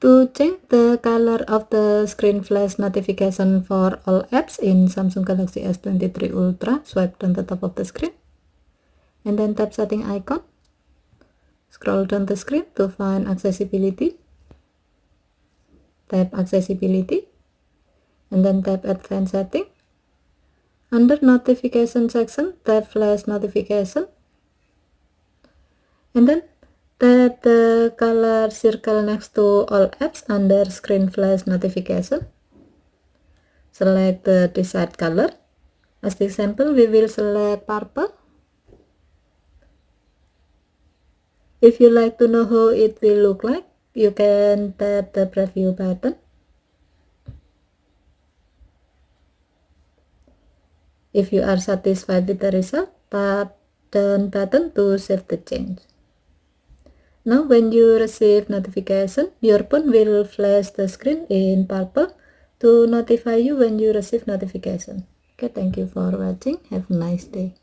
To change the color of the screen flash notification for all apps in Samsung Galaxy S23 Ultra, swipe down the top of the screen and then tap setting icon. Scroll down the screen to find accessibility. Tap accessibility and then tap advanced setting. Under notification section, tap flash notification and then tap the color circle next to all apps under screen flash notification. Select the desired color. As the example, we will select purple. If you like to know how it will look like, you can tap the preview button. If you are satisfied with the result, tap done button to save the change. Now when you receive notification, your phone will flash the screen in purple to notify you when you receive notification. Okay, thank you for watching. Have a nice day.